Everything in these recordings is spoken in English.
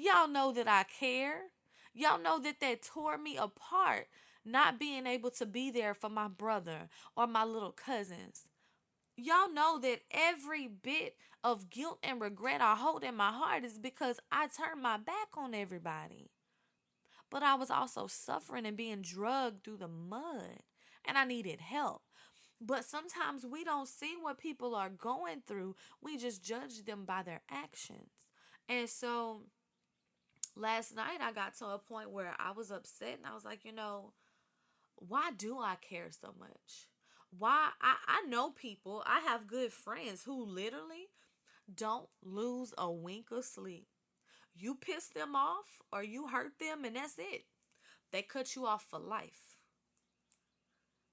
Y'all know that I care. Y'all know that that tore me apart, not being able to be there for my brother or my little cousins. Y'all know that every bit of guilt and regret I hold in my heart is because I turned my back on everybody. But I was also suffering and being drugged through the mud, and I needed help. But sometimes we don't see what people are going through, we just judge them by their actions. And so last night I got to a point where I was upset and I was like, why do I care so much? Why I know people, I have good friends who literally don't lose a wink of sleep. You piss them off or you hurt them and that's it. They cut you off for life.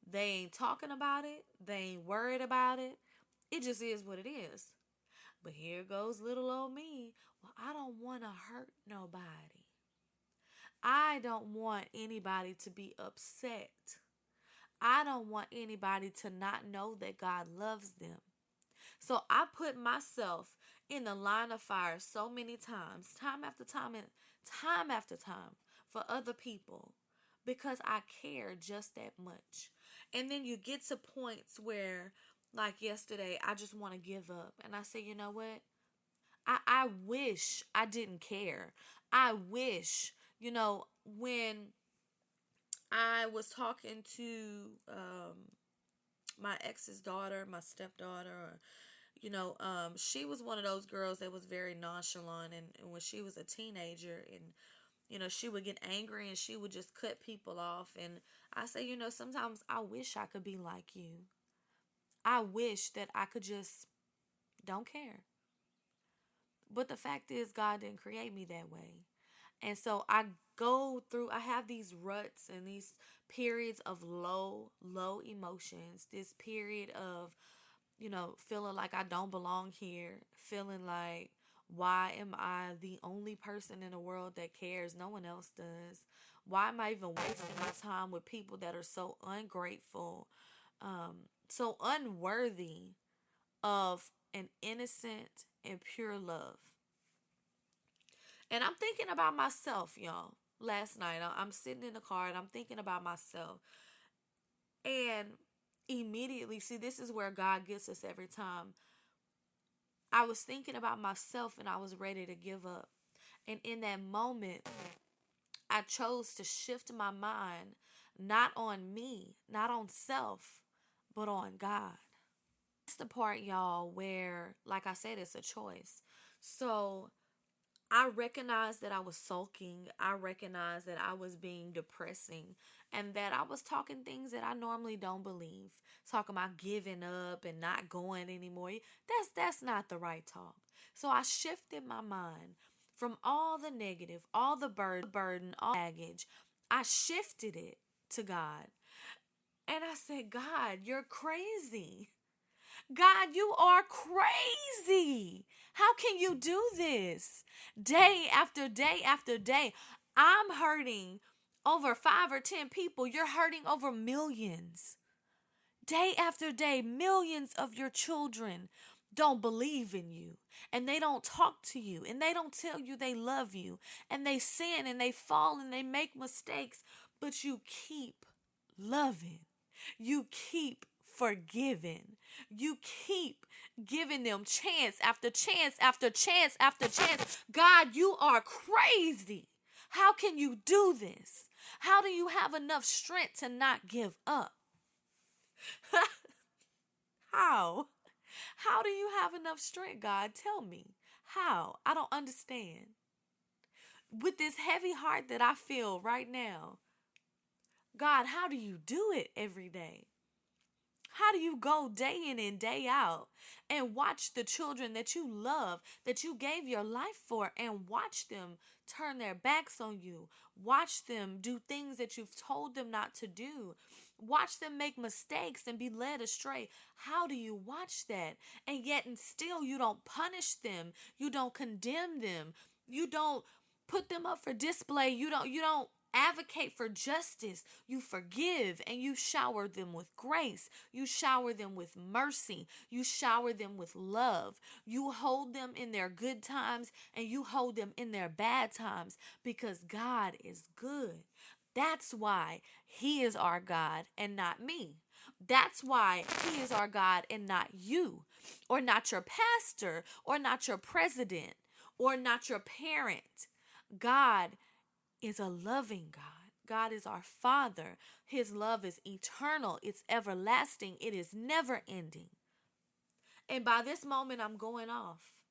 They ain't talking about it. They ain't worried about it. It just is what it is. But here goes little old me. Well, I don't want to hurt nobody. I don't want anybody to be upset. I don't want anybody to not know that God loves them. So I put myself in the line of fire so many times, time after time and time after time for other people because I care just that much. And then you get to points where, like yesterday, I just want to give up. And I say, you know what? I wish I didn't care. I wish, when I was talking to my ex's daughter, my stepdaughter, or she was one of those girls that was very nonchalant, and when she was a teenager, and she would get angry and she would just cut people off. And I say, sometimes I wish I could be like you. I wish that I could just don't care. But the fact is, God didn't create me that way. And so I have these ruts and these periods of low emotions, this period of, feeling like I don't belong here, feeling like, why am I the only person in the world that cares? No one else does. Why am I even wasting my time with people that are so ungrateful, so unworthy of an innocent and pure love? And I'm thinking about myself, y'all. Last night, I'm sitting in the car and I'm thinking about myself. And immediately, see, this is where God gets us every time. I was thinking about myself and I was ready to give up. And in that moment, I chose to shift my mind not on me, not on self, but on God. That's the part, y'all, where, like I said, it's a choice. So I recognized that I was sulking. I recognized that I was being depressing and that I was talking things that I normally don't believe. Talking about giving up and not going anymore. That's not the right talk. So I shifted my mind from all the negative, all the burden, all the baggage. I shifted it to God. And I said, God, you're crazy. God, you are crazy. How can you do this? Day after day after day. I'm hurting over 5 or 10 people. You're hurting over millions. Day after day, millions of your children don't believe in you and they don't talk to you and they don't tell you they love you and they sin and they fall and they make mistakes, but you keep loving. You keep forgiving. You keep giving them chance after chance after chance after chance. God, you are crazy. How can you do this? How do you have enough strength to not give up? How? How do you have enough strength, God? Tell me. How? I don't understand. With this heavy heart that I feel right now, God, how do you do it every day? How do you go day in and day out and watch the children that you love, that you gave your life for, and watch them turn their backs on you? Watch them do things that you've told them not to do. Watch them make mistakes and be led astray. How do you watch that? And yet and still you don't punish them. You don't condemn them. You don't put them up for display. You don't advocate for justice. You forgive and you shower them with grace. You shower them with mercy. You shower them with love. You hold them in their good times and you hold them in their bad times because God is good. That's why He is our God and not me. That's why He is our God and not you, or not your pastor, or not your president, or not your parent. God is a loving God. God is our Father. His love is eternal, it's everlasting, it is never ending. And by this moment, I'm going off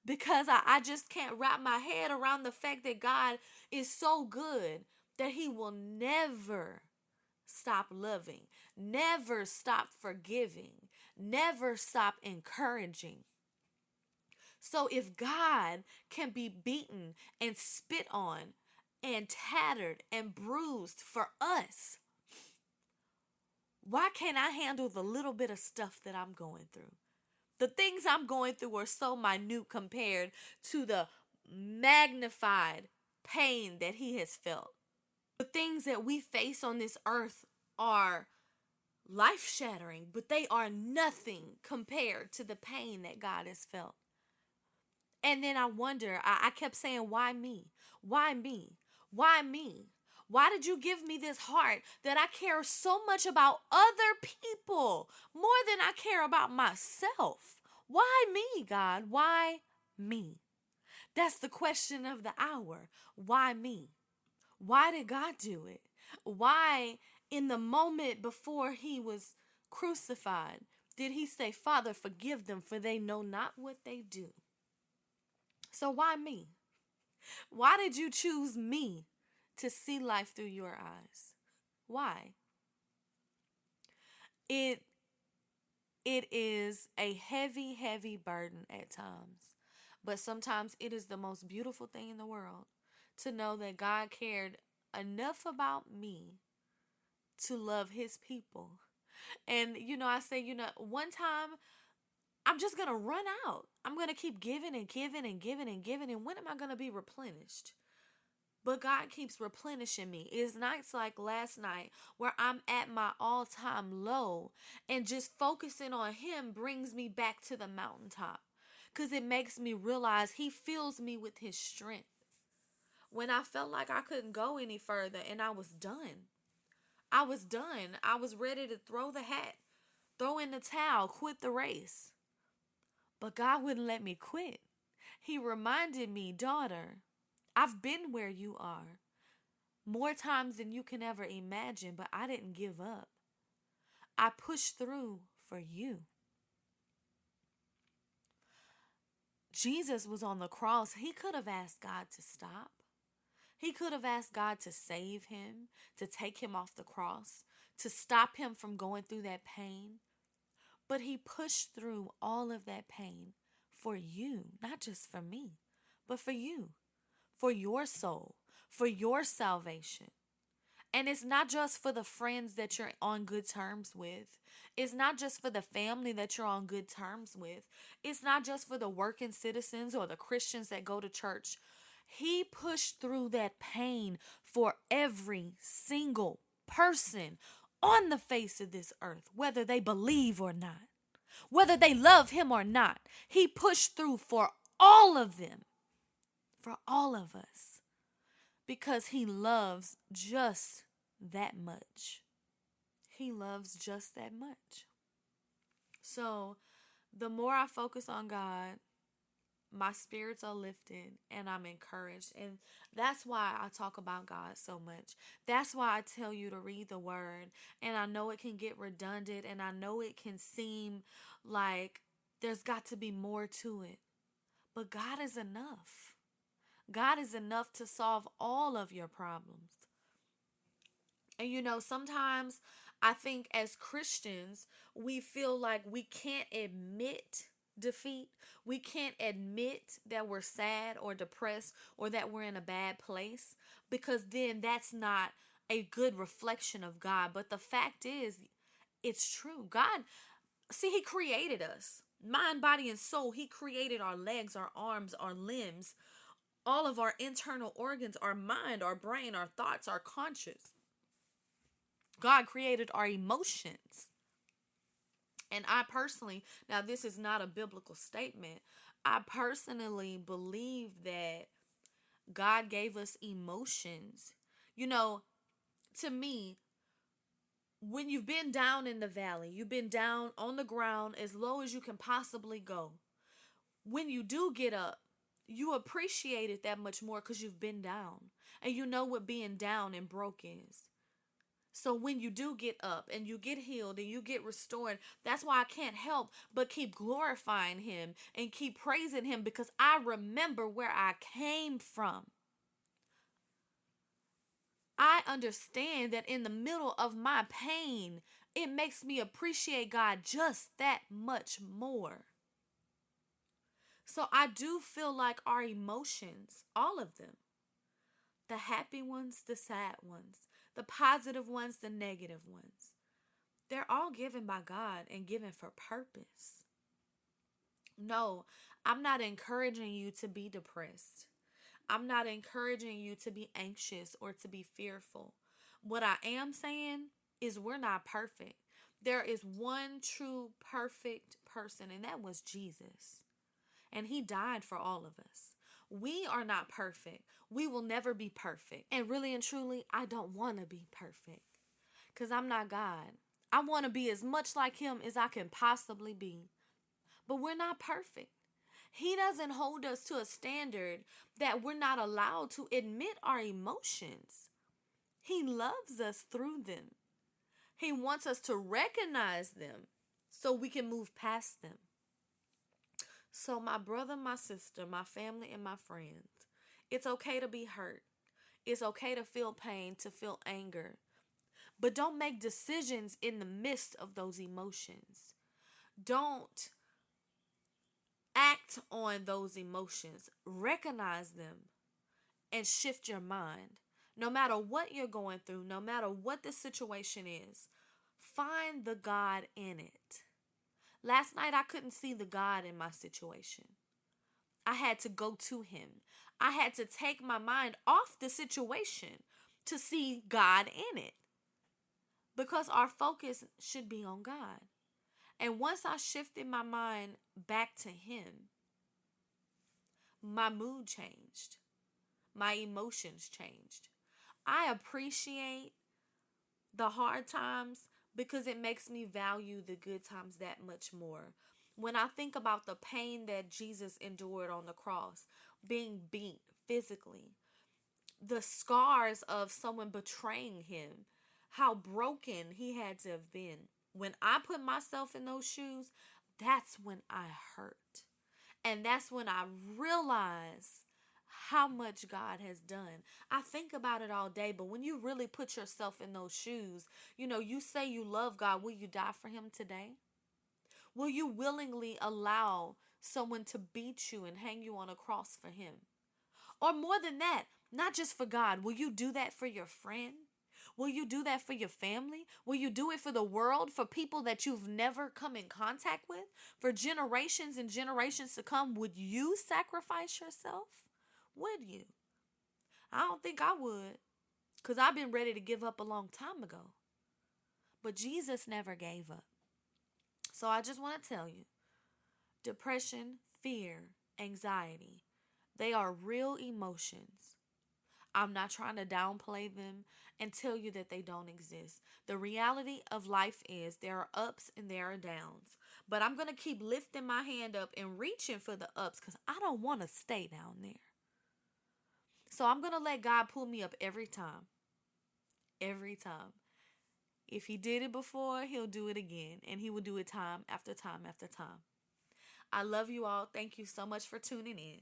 because I just can't wrap my head around the fact that God is so good that He will never stop loving, never stop forgiving, never stop encouraging. So if God can be beaten and spit on and tattered and bruised for us, why can't I handle the little bit of stuff that I'm going through? The things I'm going through are so minute compared to the magnified pain that He has felt. The things that we face on this earth are life shattering, but they are nothing compared to the pain that God has felt. And then I wonder, I kept saying, why me? Why me? Why me? Why did you give me this heart that I care so much about other people more than I care about myself? Why me, God? Why me? That's the question of the hour. Why me? Why did God do it? Why, in the moment before He was crucified, did He say, Father, forgive them, for they know not what they do? So why me? Why did you choose me to see life through your eyes? Why? It is a heavy, heavy burden at times. But sometimes it is the most beautiful thing in the world to know that God cared enough about me to love His people. And, I say, one time I'm just going to run out. I'm going to keep giving and giving and giving and giving. And when am I going to be replenished? But God keeps replenishing me. It's nights like last night where I'm at my all-time low, and just focusing on Him brings me back to the mountaintop because it makes me realize He fills me with His strength. When I felt like I couldn't go any further and I was done. I was done. I was ready to throw the hat, throw in the towel, quit the race. But God wouldn't let me quit. He reminded me, daughter, I've been where you are more times than you can ever imagine, but I didn't give up. I pushed through for you. Jesus was on the cross. He could have asked God to stop. He could have asked God to save Him, to take Him off the cross, to stop Him from going through that pain. But He pushed through all of that pain for you, not just for me, but for you, for your soul, for your salvation. And it's not just for the friends that you're on good terms with. It's not just for the family that you're on good terms with. It's not just for the working citizens or the Christians that go to church. He pushed through that pain for every single person on the face of this earth, whether they believe or not, whether they love Him or not. He pushed through for all of them, for all of us, because He loves just that much. He loves just that much. So the more I focus on God, my spirits are lifted and I'm encouraged. And that's why I talk about God so much. That's why I tell you to read the Word. And I know it can get redundant, and I know it can seem like there's got to be more to it. But God is enough. God is enough to solve all of your problems. And sometimes I think as Christians, we feel like we can't admit defeat. We can't admit that we're sad or depressed or that we're in a bad place, because then that's not a good reflection of God. But the fact is, it's true. God, see, He created us, mind, body, and soul. He created our legs, our arms, our limbs, All of our internal organs, our mind, our brain, our thoughts, our conscious. God created our emotions. And I personally, now this is not a biblical statement, I personally believe that God gave us emotions. You know, to me, when you've been down in the valley, you've been down on the ground as low as you can possibly go. When you do get up, you appreciate it that much more because you've been down and you know what being down and broke is. So when you do get up and you get healed and you get restored, that's why I can't help but keep glorifying him and keep praising him because I remember where I came from. I understand that in the middle of my pain, it makes me appreciate God just that much more. So I do feel like our emotions, all of them, the happy ones, the sad ones, the positive ones, the negative ones, they're all given by God and given for purpose. No, I'm not encouraging you to be depressed. I'm not encouraging you to be anxious or to be fearful. What I am saying is we're not perfect. There is one true perfect person, and that was Jesus. And he died for all of us. We are not perfect. We will never be perfect. And really and truly, I don't want to be perfect because I'm not God. I want to be as much like him as I can possibly be. But we're not perfect. He doesn't hold us to a standard that we're not allowed to admit our emotions. He loves us through them. He wants us to recognize them so we can move past them. So, my brother, my sister, my family, and my friends, it's okay to be hurt. It's okay to feel pain, to feel anger. But don't make decisions in the midst of those emotions. Don't act on those emotions. Recognize them and shift your mind. No matter what you're going through, no matter what the situation is, find the God in it. Last night, I couldn't see the God in my situation. I had to go to him. I had to take my mind off the situation to see God in it. Because our focus should be on God. And once I shifted my mind back to him, my mood changed. My emotions changed. I appreciate the hard times because it makes me value the good times that much more. When I think about the pain that Jesus endured on the cross, being beat physically, the scars of someone betraying him, how broken he had to have been. When I put myself in those shoes, that's when I hurt. And that's when I realize how much God has done. I think about it all day, but when you really put yourself in those shoes, you say you love God. Will you die for him today? Will you willingly allow someone to beat you and hang you on a cross for him? Or more than that, not just for God, will you do that for your friend? Will you do that for your family? Will you do it for the world, for people that you've never come in contact with? For generations and generations to come, would you sacrifice yourself? Would you? I don't think I would, because I've been ready to give up a long time ago. But Jesus never gave up. So I just want to tell you, depression, fear, anxiety, they are real emotions. I'm not trying to downplay them and tell you that they don't exist. The reality of life is there are ups and there are downs. But I'm going to keep lifting my hand up and reaching for the ups because I don't want to stay down there. So I'm going to let God pull me up every time. Every time. If he did it before, he'll do it again. And he will do it time after time after time. I love you all. Thank you so much for tuning in.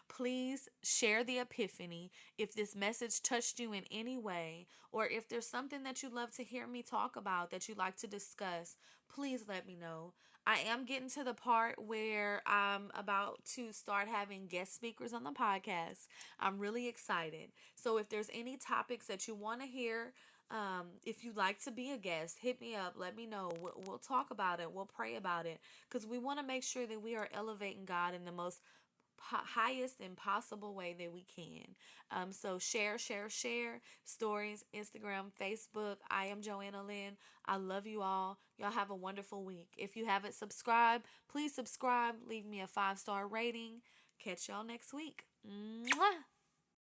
Please share the Epiphany if this message touched you in any way, or if there's something that you'd love to hear me talk about that you'd like to discuss, please let me know. I am getting to the part where I'm about to start having guest speakers on the podcast. I'm really excited. So if there's any topics that you want to hear, if you'd like to be a guest, hit me up. Let me know. We'll talk about it. We'll pray about it because we want to make sure that we are elevating God in the most highest and possible way that we can. So share, share, share stories, Instagram, Facebook. I am Joanna Lynn. I love you all. Y'all have a wonderful week. If you haven't subscribed, please subscribe. Leave me a 5-star rating. Catch y'all next week. Mwah!